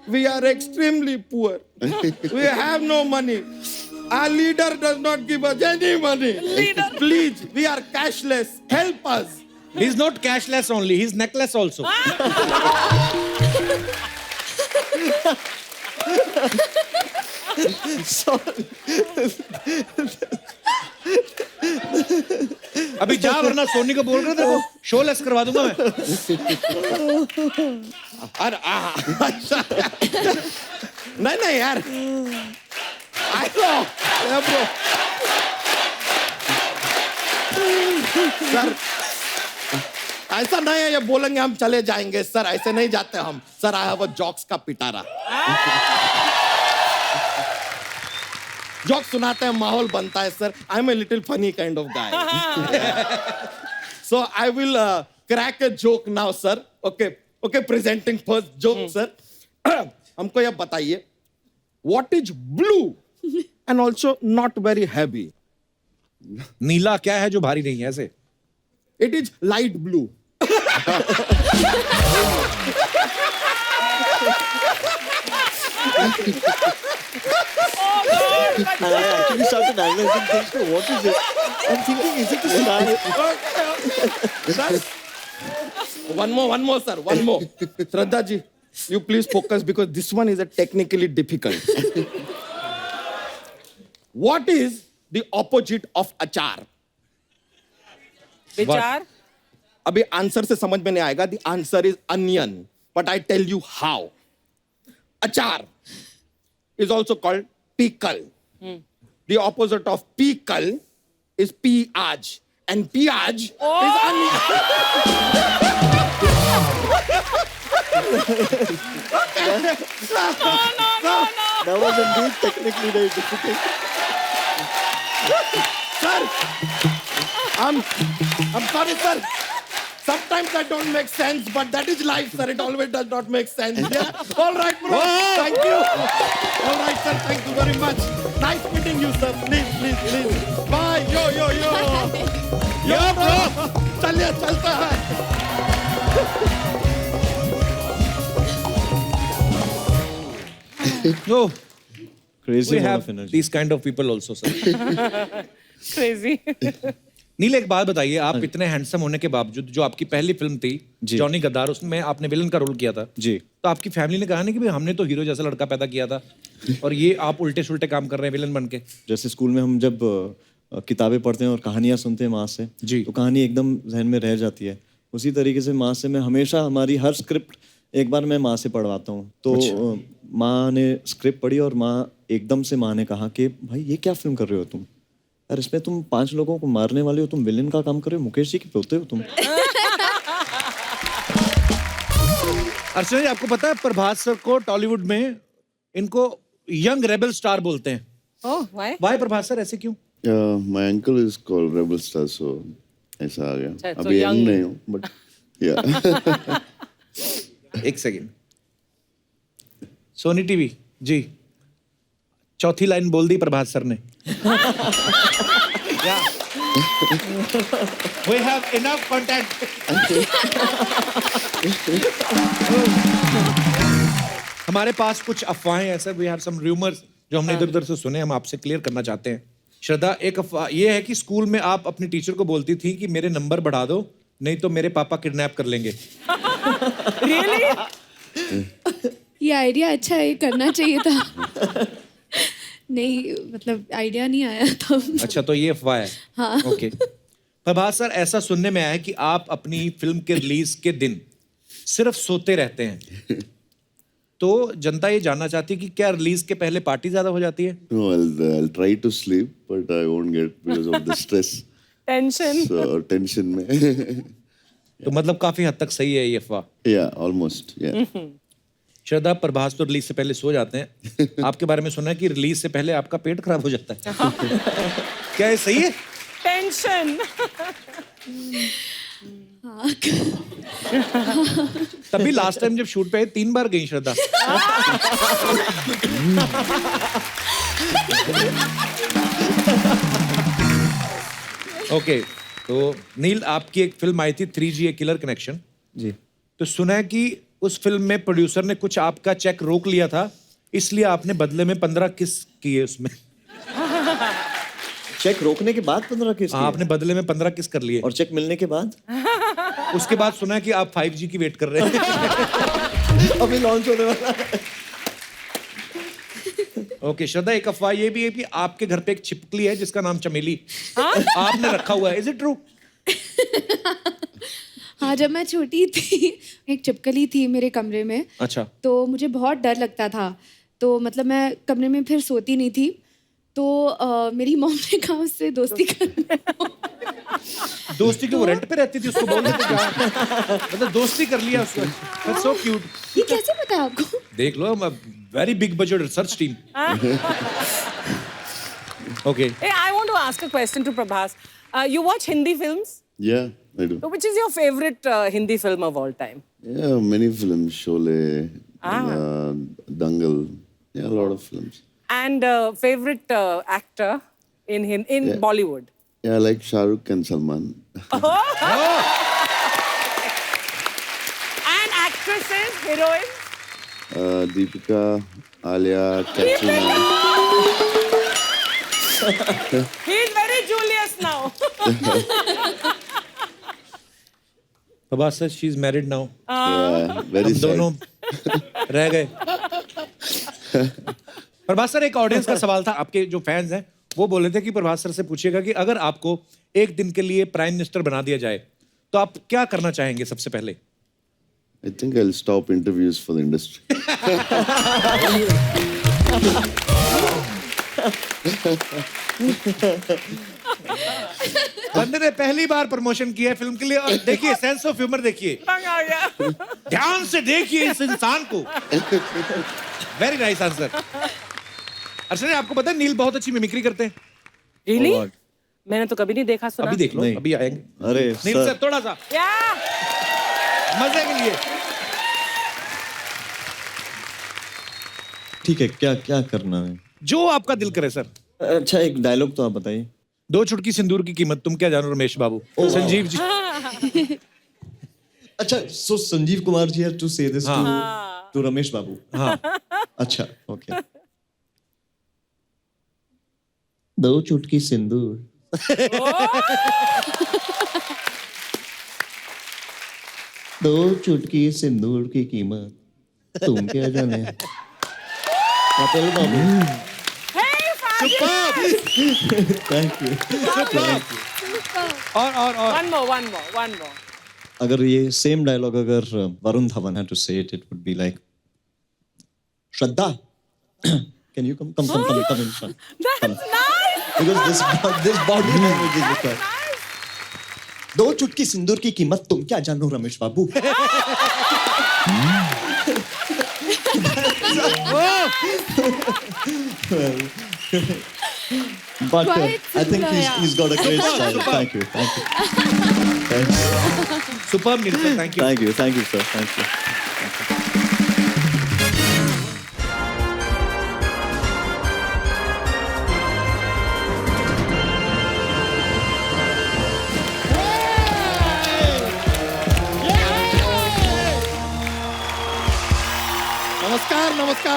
We are extremely poor. We have no money. Our leader does not give us any money. Please, we are cashless. Help us. He's not cashless only, he's necklace also. अभी जा वरना सोनी को बोल रहे थे वो शो लेस करवा दूंगा मैं. अरे नहीं यार. I know. Yeah, bro. Sir ऐसा नहीं है ये बोलेंगे हम चले जाएंगे सर ऐसे नहीं जाते हम sir I have a jokes का पिटारा जॉक सुनाते हैं माहौल बनता है sir I am a little funny kind of guy so I will crack a joke now sir okay okay presenting first joke sir हमको ये बताइए what is blue and also not very heavy नीला क्या है जो भारी नहीं है ऐसे it is light blue And I actually started analyzing things. So what is it? I'm thinking, is it a sky? Sir, one more, sir. One more. Shraddha ji, you please focus because this one is a technically difficult. What is the opposite of achar? विचार. अभी आंसर से समझ में नहीं आएगा. The answer is onion. But I tell you how. Achar is also called pickle. The opposite of pickle is piyaj. And piyaj is onion. That was indeed technically very difficult. Sir, I'm sorry, sir. Sometimes that don't make sense, but that is life, sir. It always does not make sense. Yeah. All right, bro. Thank you. All right, sir. Thank you very much. Nice meeting you, sir. Please. Bye. Yo. Yo, bro. चलिए चलता है. No. Crazy We amount have of energy. these kind of people also, sir. Crazy. नील एक बात बताइए आप इतने हैंडसम होने के बावजूद जो आपकी पहली फिल्म थी जॉनी गद्दार उसमें आपने विलन का रोल किया था जी तो आपकी फैमिली ने कहा नहीं कि भाई हमने तो हीरो जैसा लड़का पैदा किया था और ये आप उल्टे सुल्टे काम कर रहे हैं विलन बन के जैसे स्कूल में हम जब किताबें पढ़ते हैं और कहानियां सुनते हैं माँ से जी तो कहानी एकदम जहन में रह जाती है उसी तरीके से माँ से मैं हमेशा हमारी हर स्क्रिप्ट एक बार मैं माँ से पढ़वाता हूँ तो माँ ने स्क्रिप्ट पढ़ी और माँ एकदम से माँ ने कहा कि भाई ये क्या फिल्म कर रहे हो तुम यार इसमें तुम 5 लोगों को मारने वाले हो तुम विलेन का काम कर रहे हो मुकेश जी के पोते हो तुम अर्चना जी आपको पता है प्रभास सर को टॉलीवुड में इनको यंग रेबल स्टार बोलते हैं Oh, why? Why Prabhas sir ऐसे क्यों My uncle is called Rebel Star, so ऐसा आ गया. अच्छा, तो अभी young young नहीं हूँ, but yeah. एक सेकंड सोनी टीवी जी चौथी लाइन बोल दी प्रभास सर ने We have enough contact. हमारे पास कुछ अफवाहें हैं sir we have some rumours जो हमने इधर उधर से सुने हम आपसे क्लियर करना चाहते हैं श्रद्धा एक अफवाह ये है कि स्कूल में आप अपनी टीचर को बोलती थी कि मेरे नंबर बढ़ा दो नहीं तो मेरे पापा किडनैप कर लेंगे ये आइडिया अच्छा है करना चाहिए था नहीं मतलब आइडिया नहीं आया था अच्छा तो ये अफवाह है हाँ ओके प्रभास सर ऐसा सुनने में आया है कि आप अपनी फिल्म के रिलीज के दिन सिर्फ सोते रहते हैं, तो जनता ये जानना चाहती है कि क्या रिलीज के पहले पार्टी ज्यादा हो जाती है? No, I'll try to sleep, but I won't get because of the stress. Tension. So tension में. तो मतलब काफी हद तक सही है ये अफवाह. Yeah, almost. Yeah. श्रद्धा, प्रभास तो रिलीज से पहले सो जाते हैं. आपके बारे में सुना है कि रिलीज से पहले आपका पेट खराब हो जाता है. क्या ये सही है? टेंशन. तभी लास्ट टाइम जब शूट पे 3 बार गई श्रद्धा. ओके, तो नील, आपकी एक फिल्म आई थी 3G ए किलर कनेक्शन. जी. तो सुना है कि उस फिल्म में प्रोड्यूसर ने कुछ आपका चेक रोक लिया था, इसलिए आपने बदले में 15 किस किए उसमें. चेक रोकने के बाद 15 किस किए? आपने बदले में 15 किस कर लिए. और चेक मिलने के बाद? उसके बाद सुना है कि आप 5G की वेट कर रहे हैं. अभी लॉन्च होने वाला है. ओके श्रद्धा, एक अफवाह ये भी है कि आपके घर पे एक छिपकली है जिसका नाम चमेली आपने रखा हुआ है. Is it true? हाँ, जब मैं छोटी थी एक छिपकली थी मेरे कमरे में. अच्छा. तो मुझे बहुत डर लगता था, तो मतलब मैं कमरे में फिर सोती नहीं थी, तो मेरी मॉम ने कहा उससे दोस्ती कर. दोस्ती क्यों? रेंट पे रहती थी, उसको बोल देते क्या? मतलब दोस्ती कर लिया उसको. That's so cute. ये कैसे पता है आपको? देख लो, very big budget research team. Okay. Hey, I want to ask a question to Prabhas. You watch Hindi films? Yeah, I do. So which is your favorite Hindi film of all time? Yeah, many films. Sholay, Dangal. Yeah, a lot of films. And favorite actor in Bollywood? Yeah, I like Shah Rukh and Salman. And actresses, heroines? Deepika, Alia, Katrina. He's very Julius now. Prabhas sir, she is married now. Yeah, very sad. दोनों रह गए. प्रभास सर, एक ऑडियंस का सवाल था. आपके जो फैंस हैं वो बोले थे कि प्रभास सर से पूछिएगा कि अगर आपको एक दिन के लिए प्राइम मिनिस्टर बना दिया जाए तो आप क्या करना चाहेंगे सबसे पहले? I think I'll stop interviews for the industry. बंदे ने पहली बार प्रमोशन किया है फिल्म के लिए. और देखिए, सेंस ऑफ ह्यूमर देखिए. ध्यान से देखिए इस इंसान को. Very nice answer. अर्चना, आपको पता है नील बहुत अच्छी मिमिक्री करते हैं. Really? मैंने तो कभी नहीं देखा सुना. अभी देख लो, अभी आएंगे. अरे नील सर, थोड़ा सा मजे के लिए. ठीक है, क्या क्या करना है? जो आपका दिल करे सर. अच्छा, एक डायलॉग तो आप बताइए. 2 चुटकी सिंदूर की कीमत तुम क्या जानो रमेश बाबू. संजीव जी. अच्छा, so Sanjeev Kumar ji have to say this to Ramesh बाबू. हाँ. अच्छा, okay. 2 चुटकी सिंदूर. 2 चुटकी सिंदूर की कीमत तुम क्या जाने. कपिल बाबू. Thank you. और One more. अगर ये सेम डायलॉग अगर Varun Dhawan had to say it, it would be like, Shraddha, can you come in front? That's nice. Because this body language is required. 2 चुटकी सिंदूर की कीमत तुम क्या जानो रमेश बाबू. But I think he's got a great style. Thank you. Superb, Neil sir. Thank you. Thank you, sir. Thank you.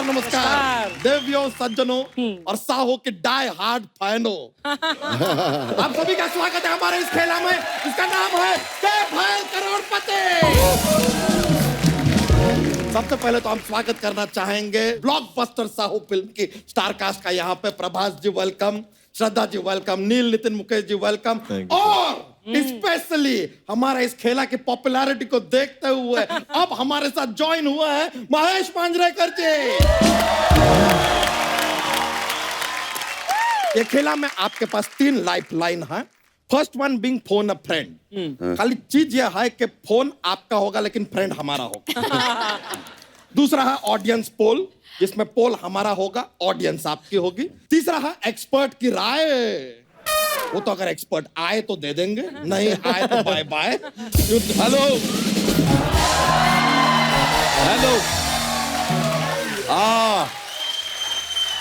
नमस्कार देवियों, सज्जनों और साहो के डाई हार्ड फैनो. आप सभी का स्वागत है हमारे इस खेला में. इसका नाम है भैल करोड़पति. सबसे पहले तो हम स्वागत करना चाहेंगे ब्लॉकबस्टर साहो फिल्म की स्टार कास्ट का. यहाँ पे प्रभास जी वेलकम, श्रद्धा जी वेलकम, नील नितिन मुकेश जी वेलकम, और स्पेशली हमारा इस खेला की पॉपुलैरिटी को देखते हुए अब हमारे साथ ज्वाइन हुआ है महेश मांजरेकर जी। ये खेला में आपके पास 3 लाइफ लाइन है। फर्स्ट वन बीइंग फोन अ फ्रेंड। खाली चीज यह है कि फोन आपका होगा लेकिन फ्रेंड हमारा होगा। दूसरा है ऑडियंस पोल, जिसमें पोल हमारा होगा, ऑडियंस आपकी होगी। तीसरा है एक्सपर्ट की राय। वो तो अगर एक्सपर्ट आए तो दे देंगे, नहीं आए तो बाय बाय। हेलो हेलो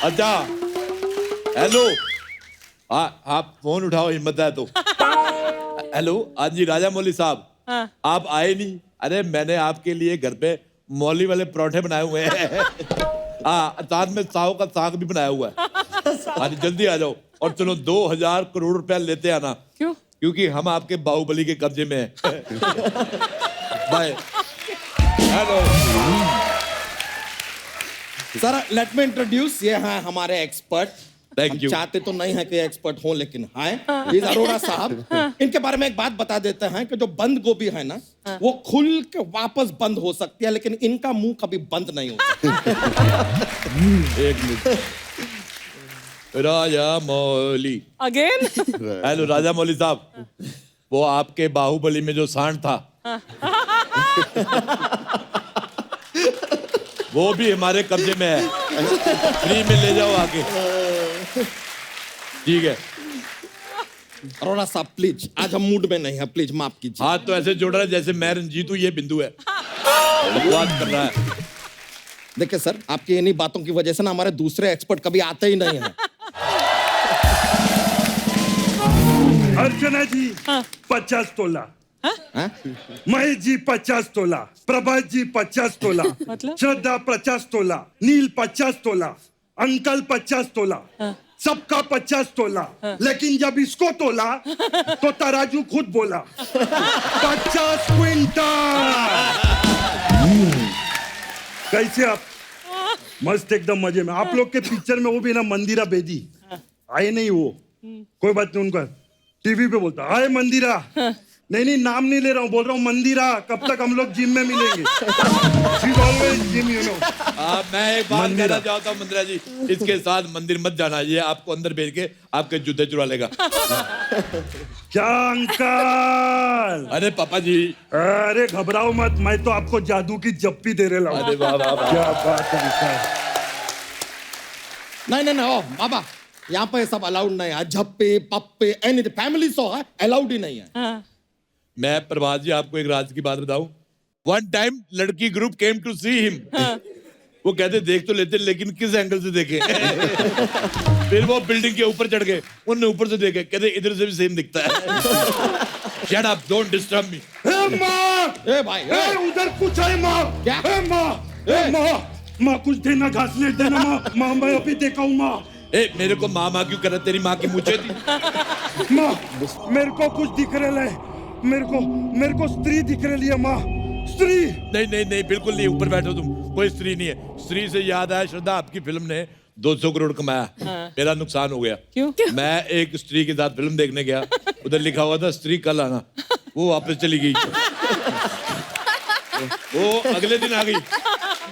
अच्छा हेलो आप फोन उठाओ, हिम्मत है तो। हेलो आज जी राजा मौली साहब, आप आए नहीं। अरे मैंने आपके लिए घर पे मौली वाले परोठे बनाए हुए हैं। साथ में साव का साग भी बनाया हुआ है। आज जल्दी आ जाओ और चलो 2000 करोड़ रुपया लेते आना। क्यों? क्योंकि हम आपके बाहुबली के कब्जे में हैं। Bye. Hello sir let me introduce, ये हैं हमारे एक्सपर्ट। Thank you. चाहते तो नहीं है कि एक्सपर्ट हो लेकिन हैं। ये अरोड़ा साहब, इनके बारे में एक बात बता देते हैं कि जो बंद गोभी है ना, वो खुल के वापस बंद हो सकती है, लेकिन इनका मुंह कभी बंद नहीं होता। एक मिनट। राजा मौली अगेन। हेलो राजा मौली साहब, वो आपके बाहुबली में जो सांड था वो भी हमारे कब्जे में है। फ्री में ले जाओ आके। ठीक है अरोड़ा साहब प्लीज, आज हम मूड में नहीं है, प्लीज माफ कीजिए। हाथ तो ऐसे जोड़ रहा है जैसे मैं रंजीत हूँ, ये बिंदु है। बात कर रहा है। देखिए सर, आपकी इन्हीं बातों की वजह से ना हमारे दूसरे एक्सपर्ट कभी आते ही नहीं है। अर्चना जी 50 तोला, महेश जी 50 तोला, प्रभात जी 50 तोला, श्रद्धा 50 तोला, नील 50 तोला, अंकल 50 तोला, सबका 50 तोला। लेकिन जब इसको तोला तो तराजू खुद बोला 50 क्विंटल। कैसे आप? मस्त एकदम मजे में। आप लोग के पिक्चर में वो भी ना मंदिरा बेदी आए नहीं, वो कोई बात नहीं, उनका टीवी पे बोलता आए मंदिरा। नहीं नाम नहीं ले रहा हूँ, बोल रहा हूँ मंदिरा। कब तक हम लोग जिम में मिलेंगे? Gym you know. मैं एक बात कहना चाहता हूँ मंदिरा जी, इसके साथ मंदिर मत जाना, ये आपको अंदर भेज के आपके जूते चुरा लेगा। क्या अंकल? अरे पापा जी। अरे घबराओ मत, मैं तो आपको जादू की जप्पी दे रहा हूँ। अरे वाह वाह वाह। क्या बात है। नहीं ओ बाबा, यहाँ पे सब अलाउड नहीं है। झप्पे पप्पे एनीथिंग, फैमिली सो है, अलाउड ही नहीं है। मैं प्रभात जी आपको एक राज की बात बताऊं। वन टाइम लड़की group came to see him. वो कहते देख तो लेते लेकिन किस एंगल से देखें। फिर वो बिल्डिंग के ऊपर चढ़ गए, उन्होंने ऊपर से देखे, कहते इधर से भी सेम दिखता है। Shut up, don't disturb me. माँ, भाई उधर कुछ है माँ। क्या? माँ कुछ देना, घास ले देना माँ। मैं अभी देखा हूँ माँ। मेरे को माँ क्यों कर रहा? तेरी माँ की मुझे थी। माँ मेरे को कुछ दिख रहा है, मेरे को स्त्री दिख रही है माँ। स्त्री? नहीं बिल्कुल नहीं, ऊपर बैठो तुम, कोई स्त्री नहीं है। स्त्री से याद आया, श्रद्धा आपकी फिल्म ने 200 करोड़ कमाया। मेरा नुकसान हो गया। क्यों? मैं एक स्त्री के साथ फिल्म देखने गया, उधर लिखा हुआ था स्त्री कल आना, वो वापस चली गई। वो अगले दिन आ गई,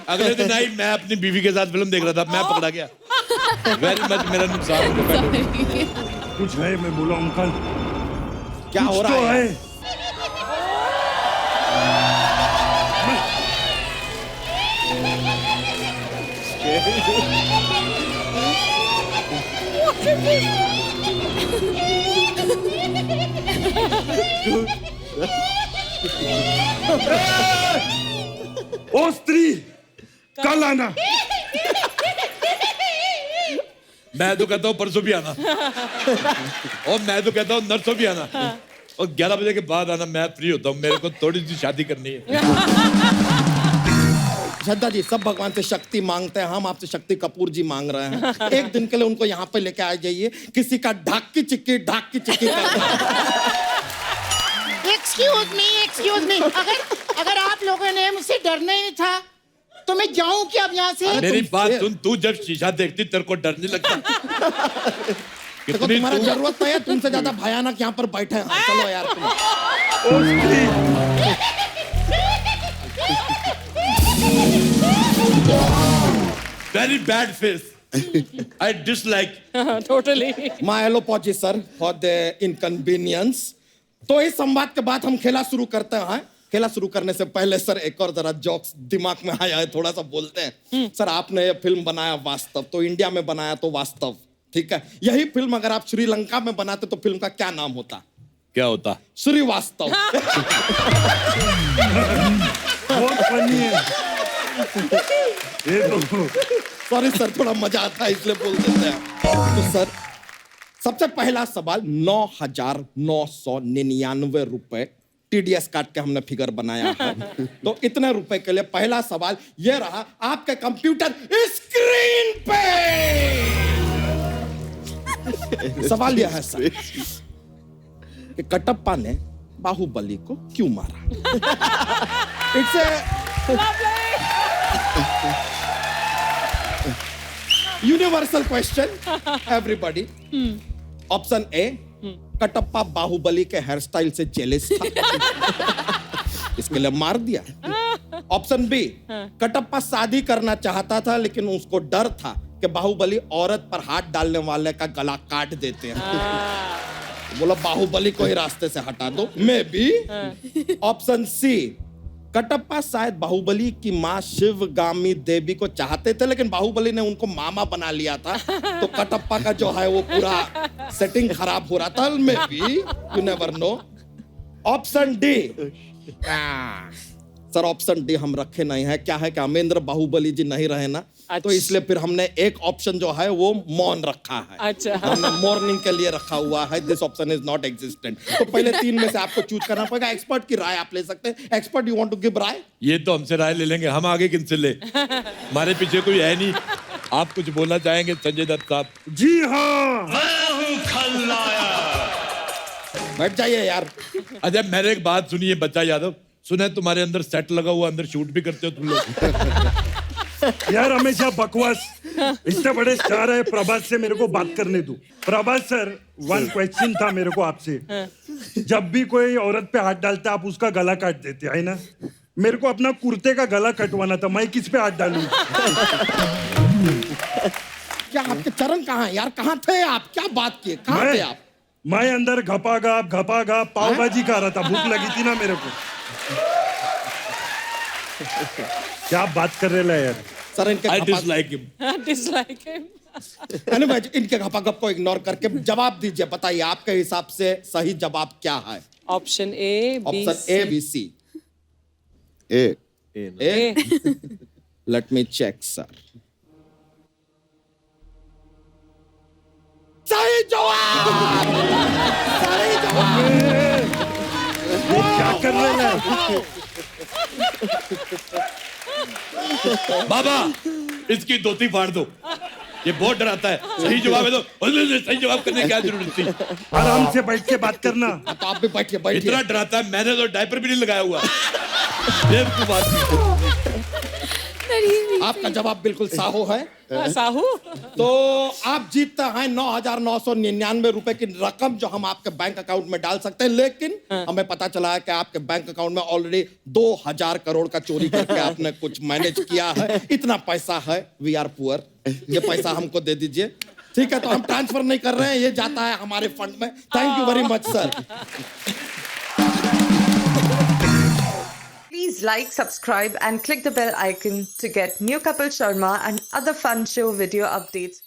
अगले दिन आई, मैं अपनी बीवी के साथ फिल्म देख रहा था, मैं पकड़ा गया। वेरी मच मेरा नुकसान हो गया। कुछ है, मैं बोला अंकल क्या हो रहा है? ओ स्त्री कल आना। मैं तो कहता हूँ परसों भी आना, और मैं तो कहता हूँ नरसों भी आना, और 11 बजे के बाद आना। मैं फ्री होता हूँ, मेरे को थोड़ी सी शादी करनी है। श्रद्धा जी सब भगवान से शक्ति मांगते हैं, हम आपसे शक्ति कपूर जी मांग रहे हैं। एक दिन के लिए उनको यहाँ पे लेके आ जाइए, किसी का ढाकी चिक्की एक्सक्यूज मी, अगर आप लोगों ने मुझसे डरना ही नहीं था तो मैं जाऊं क्या अब यहाँ से? मेरी बात सुन, तू जब शीशा देखती तेरे को डर नहीं लगता? देखो तुम्हारा जरूरत नहीं है, तुमसे ज्यादा भयानक यहाँ पर बैठे हैं। चलो यार तुम। Very bad face. I dislike. Totally. My apologies sir for the inconvenience. तो इस संवाद के बाद हम खेला शुरू करते हैं। खेला शुरू करने से पहले सर एक और जरा जोक्स दिमाग में आया है, थोड़ा सा बोलते हैं। सर आपने ये फिल्म बनाया वास्तव, तो इंडिया में बनाया तो वास्तव, ठीक है। यही फिल्म अगर आप श्रीलंका में बनाते तो फिल्म का क्या नाम होता? क्या होता? श्रीवास्तव। बहुत फनी है ये तो। सॉरी सर, थोड़ा मजा आता है इसलिए बोल देते हैं। तो सर सबसे पहला सवाल 9,999 रुपए TDS काट के हमने फिगर बनाया है। तो इतने रुपए के लिए पहला सवाल ये रहा आपके कंप्यूटर स्क्रीन पे। सवाल यह है सर कि कटप्पा ने बाहुबली को क्यों मारा? It's universal question everybody. Option A, Kattappa Baahubali के हेयर स्टाइल से जेलस था, इसके लिए मार दिया। ऑप्शन बी, कटप्पा शादी करना चाहता था लेकिन उसको डर था कि बाहुबली औरत पर हाथ डालने वाले का गला काट देते हैं, बोला बाहुबली को ही रास्ते से हटा दो। Maybe. Option C, Kattappa शायद बाहुबली की मां शिवगामी देवी को चाहते थे लेकिन बाहुबली ने उनको मामा बना लिया था, तो कटप्पा का जो है वो पूरा सेटिंग खराब हो रहा था। May be, you never know. Option D, sir option D हम रखे नहीं है। क्या है कि अमेंद्र बाहुबली जी नहीं रहे ना, तो इसलिए फिर हमने एक ऑप्शन जो है वो मौन रखा है। अच्छा। हमने मॉर्निंग के लिए रखा हुआ है। This option is not existent. तो पहले 3 में से आपको चूज करना पड़ेगा। एक्सपर्ट की राय आप ले सकते हैं। Expert, you want to give राय? ये तो हमसे राय ले लेंगे, हम आगे किनसे ले? हमारे पीछे कोई है नहीं। आप कुछ बोलना चाहेंगे संजय दत्त साहब? जी हाँ, बैठ जाइए यार। अच्छा मेरे एक बात सुनिए बच्चा यादव, सुने तुम्हारे अंदर सेट लगा हुआ, अंदर शूट भी करते हो तुम लोग। यार हमेशा बकवास। इतने बड़े स्टार है, प्रभास से मेरे को बात करने दो। प्रभास सर, 1 क्वेश्चन था मेरे को आपसे। जब भी कोई औरत पे हाथ डालता आप उसका गला काट देते है ना? मेरे को अपना कुर्ते का गला कटवाना था, मैं किस पे हाथ डालूं? क्या आपके चरण कहाँ है यार? कहाँ थे आप? क्या बात किए? कहाँ थे आप? मैं अंदर घपाघप पाव भाजी खा रहा था, भूख लगी थी ना मेरे को। क्या बात कर रहे हैं यार? सर इनके dislike him. Dislike him. इनके घपाघप को इग्नोर करके जवाब दीजिए। बताइए आपके हिसाब से सही जवाब क्या है? Option A, option A, B, C. A. Let me check sir. सही जवाब! सही जवाब! ये क्या कर रहे हैं? बाबा इसकी धोती फाड़ दो, ये बहुत डराता है। सही जवाब है तो सही जवाब करने की क्या जरूरत थी? आराम से बैठ के बात करना। तो आप भी बैठिए। इतना डराता है, मैंने तो डायपर भी नहीं लगाया हुआ। आपका जवाब बिल्कुल साहू है। साहू? तो आप जीतते हैं 9,999 रुपए की रकम जो हम आपके बैंक अकाउंट में डाल सकते हैं, लेकिन हमें पता चला है कि आपके बैंक अकाउंट में ऑलरेडी 2,000 करोड़ का चोरी करके आपने कुछ मैनेज किया है। इतना पैसा है, वी आर पुअर, ये पैसा हमको दे दीजिए, ठीक है? तो हम ट्रांसफर नहीं कर रहे हैं, ये जाता है हमारे फंड में। Thank you very much sir. Please like, subscribe and click the bell icon to get new Kapil Sharma and other fun show video updates.